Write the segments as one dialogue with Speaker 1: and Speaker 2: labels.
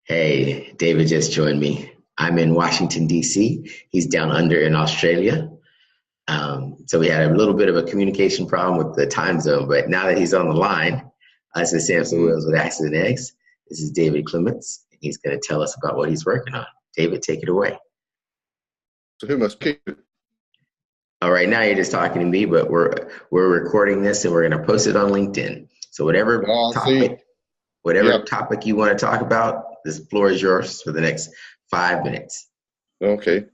Speaker 1: Hey, David just joined me. I'm in Washington, D.C. He's down under in Australia. So we had a little bit of a communication problem with the time zone, but now that he's on the line, this is Samson
Speaker 2: Hmm.
Speaker 1: Wills with Accident Eggs. This is David Klemitz. He's going to tell us about what he's working on. David, take it away.
Speaker 2: So who must keep it?
Speaker 1: All right, now you're just talking to me, but we're recording this and we're going to post it on LinkedIn. So
Speaker 2: Ah, I see.
Speaker 1: whatever
Speaker 2: Yeah.
Speaker 1: topic you want to talk about, this floor is yours for the next 5 minutes.
Speaker 2: Okay.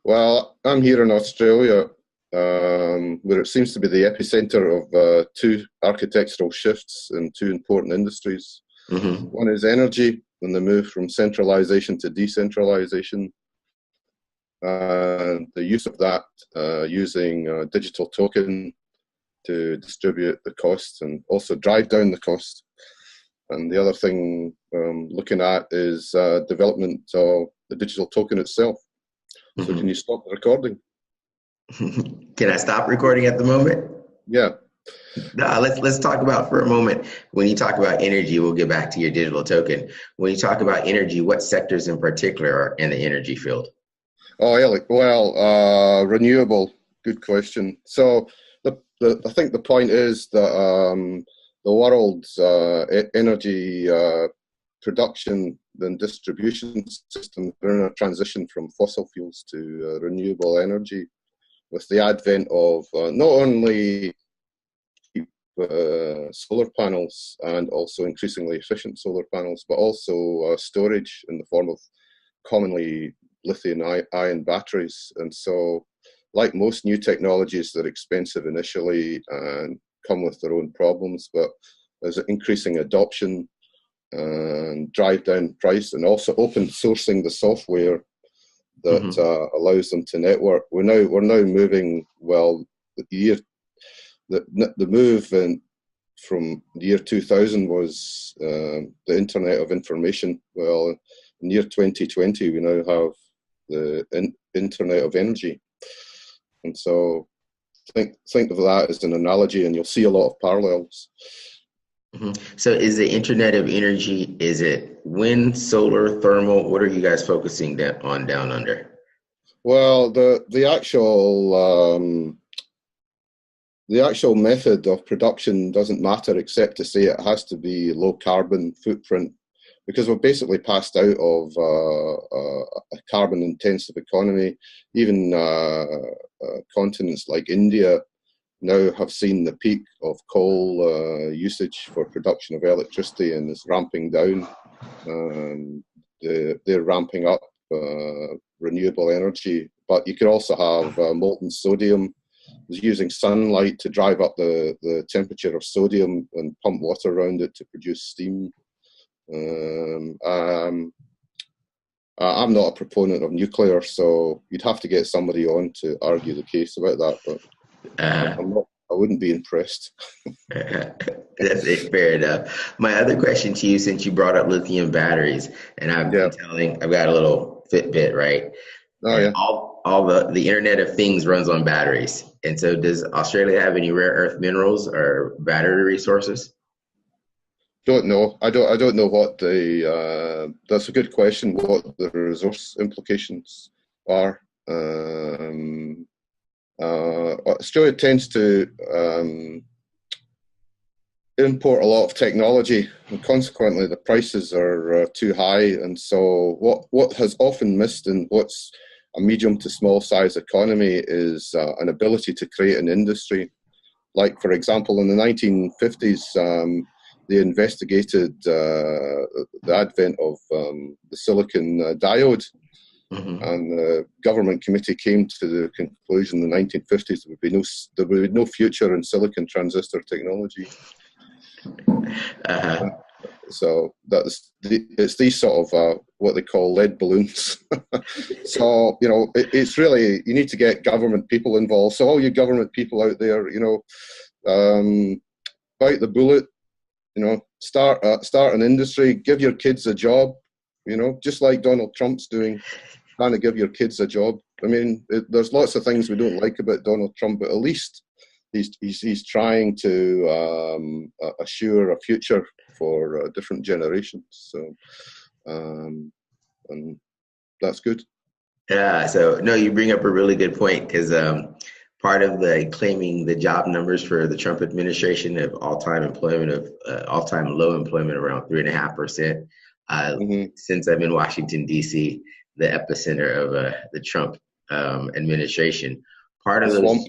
Speaker 2: Well, I'm here in Australia, where it seems to be the epicenter of two architectural shifts in two important industries.
Speaker 1: Hmm.
Speaker 2: One is energy and the move from centralization to decentralization, and the use of that using digital token to distribute the costs and also drive down the cost. And the other thing looking at is development of the digital token itself. So can you
Speaker 1: Hmm.
Speaker 2: stop the recording?
Speaker 1: Can I stop recording at the moment?
Speaker 2: Yeah.
Speaker 1: No, let's talk about for a moment. When you talk about energy, we'll get back to your digital token. When you talk about energy, what sectors in particular are in the energy field?
Speaker 2: Oh, yeah. Well, renewable. Good question. So I think the point is that the world's energy production and distribution system are in a transition from fossil fuels to renewable energy with the advent of not only solar panels and also increasingly efficient solar panels, but also storage in the form of commonly lithium-ion batteries. And so, like most new technologies, they're expensive initially and come with their own problems, but there's increasing adoption and drive down price, and also open sourcing the software that
Speaker 1: Hmm.
Speaker 2: allows them to network. We're now moving well. The year the move from the year 2000 was the Internet of Information. Well, in year 2020, we now have the Internet of Energy, and so think of that as an analogy, and you'll see a lot of parallels.
Speaker 1: Hmm. So is the Internet of Energy, is it wind, solar, thermal? What are you guys focusing on down under?
Speaker 2: Well, the actual method of production doesn't matter, except to say it has to be low carbon footprint, because we're basically passed out of a carbon intensive economy. Even continents like India now have seen the peak of coal usage for production of electricity and is ramping down. Um, they're ramping up renewable energy, but you could also have molten sodium is using sunlight to drive up the temperature of sodium and pump water around it to produce steam. Um, um, I'm not a proponent of nuclear, so you'd have to get somebody on to argue the case about that, but
Speaker 1: Uh,
Speaker 2: I'm not. I wouldn't be impressed.
Speaker 1: that's it, fair enough. My other question to you, since you brought up lithium batteries, and
Speaker 2: Yeah.
Speaker 1: I've got a little Fitbit, right?
Speaker 2: Oh,
Speaker 1: And
Speaker 2: yeah.
Speaker 1: all the Internet of Things runs on batteries. And so, does Australia have any rare earth minerals or battery resources?
Speaker 2: Don't know. I don't know what the. That's a good question. What the resource implications are. Australia tends to import a lot of technology, and consequently, the prices are too high. And so, what has often missed in what's a medium to small size economy is an ability to create an industry. Like, for example, in the 1950s, they investigated the advent of the silicon diode,
Speaker 1: Hmm.
Speaker 2: and the government committee came to the conclusion in the 1950s there would be no future in silicon transistor technology.
Speaker 1: Uh-huh.
Speaker 2: So it's these sort of what they call lead balloons. So it's really, you need to get government people involved. So all you government people out there, bite the bullet. Start an industry, give your kids a job. Just like Donald Trump's doing, trying to give your kids a job. I mean, there's lots of things we don't like about Donald Trump, but at least he's trying to assure a future for different generations. So and that's good.
Speaker 1: Yeah, so no, you bring up a really good point because part of the claiming the job numbers for the Trump administration of all-time employment of all-time low employment around 3.5%. Since I'm in Washington D.C., the epicenter of the Trump administration, part of those,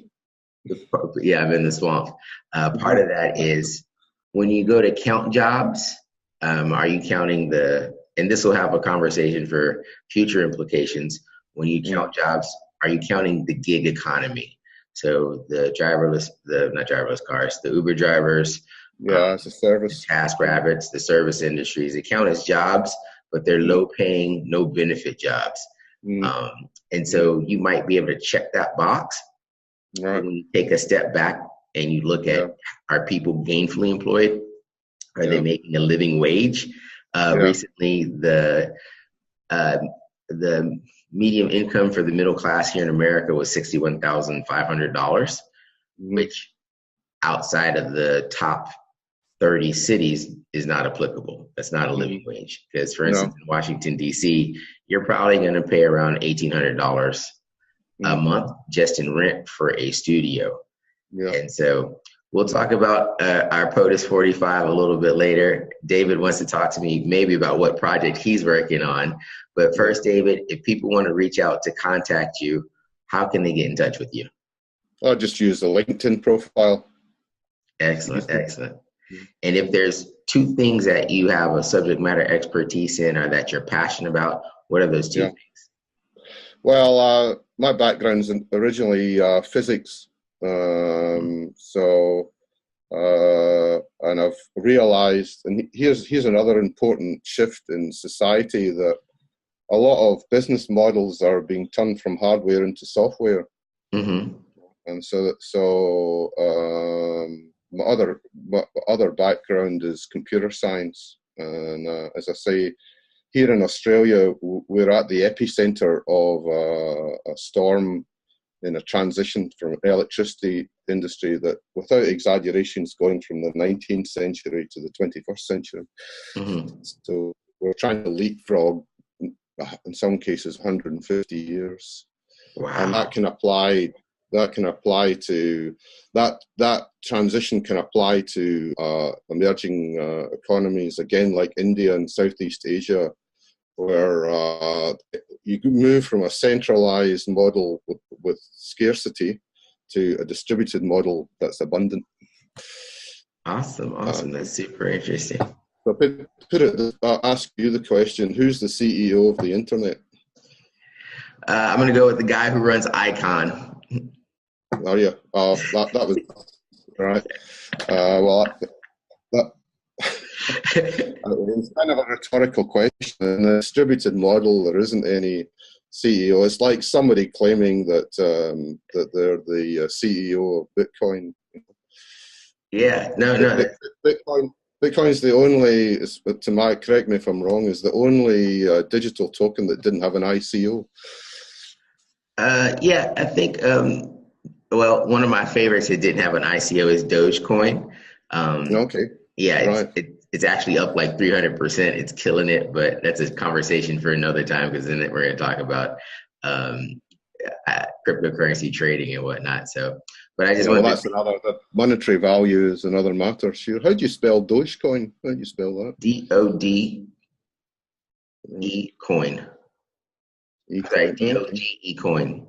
Speaker 1: yeah, I'm in the swamp. Part of that is when you go to count jobs, are you counting and this will have a conversation for future implications. When you count jobs, are you counting the gig economy? So the not driverless cars, the Uber drivers,
Speaker 2: it's a service.
Speaker 1: the TaskRabbits, the service industries, they count as jobs, but they're low paying, no benefit jobs. And so you might be able to check that box.
Speaker 2: Right.
Speaker 1: When you take a step back and you look at, are people gainfully employed? Are they making a living wage? Recently, the median income for the middle class here in America was $61,500, which outside of the top 30 cities is not applicable. That's not a living wage. Because, for instance, in Washington, D.C., you're probably going to pay around $1,800 a month just in rent for a studio. And so we'll talk about our POTUS 45 a little bit later. David wants to talk to me maybe about what project he's working on. But first, David, if people want to reach out to contact you, how can they get in touch with you?
Speaker 2: I'll just use the LinkedIn profile.
Speaker 1: Excellent, excellent. And if there's two things that you have a subject matter expertise in or that you're passionate about, what are those two things?
Speaker 2: Well, my background's originally physics. And I've realized, and here's another important shift in society, that a lot of business models are being turned from hardware into software. And so my other background is computer science, and as I say, here in Australia, we're at the epicenter of a storm in a transition from electricity industry that, without exaggeration, is going from the 19th century to the 21st century. So we're trying to leapfrog, in some cases, 150 years.
Speaker 1: Wow.
Speaker 2: And that transition can apply to emerging economies, again, like India and Southeast Asia, where you move from a centralized model with scarcity to a distributed model that's abundant.
Speaker 1: Awesome. That's super interesting.
Speaker 2: So ask you the question, who's the CEO of the internet?
Speaker 1: I'm going to go with the guy who runs Icon.
Speaker 2: Oh, yeah. That was right. It's kind of a rhetorical question. In a distributed model, there isn't any CEO. It's like somebody claiming that they're the CEO of Bitcoin.
Speaker 1: Yeah, no.
Speaker 2: Bitcoin's the only, correct me if I'm wrong, is the only digital token that didn't have an ICO.
Speaker 1: Yeah, I think, one of my favorites that didn't have an ICO is Dogecoin.
Speaker 2: Okay.
Speaker 1: Yeah,
Speaker 2: right.
Speaker 1: It's actually up like 300%. It's killing it, but that's a conversation for another time, because then we're going to talk about cryptocurrency trading and whatnot. So, but I just want
Speaker 2: that's another, the monetary value is another matter. Sure. How do you spell Dogecoin? How do you spell that?
Speaker 1: DODE coin. Sorry, DOGE coin.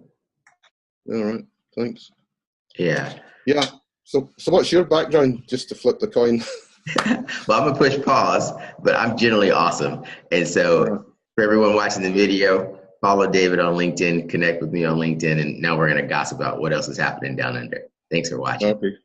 Speaker 2: All right. Thanks.
Speaker 1: Yeah.
Speaker 2: Yeah. So what's your background, just to flip the coin?
Speaker 1: Well, I'm going to push pause, but I'm generally awesome. And so for everyone watching the video, follow David on LinkedIn, connect with me on LinkedIn, and now we're going to gossip about what else is happening down under. Thanks for watching.
Speaker 2: Okay.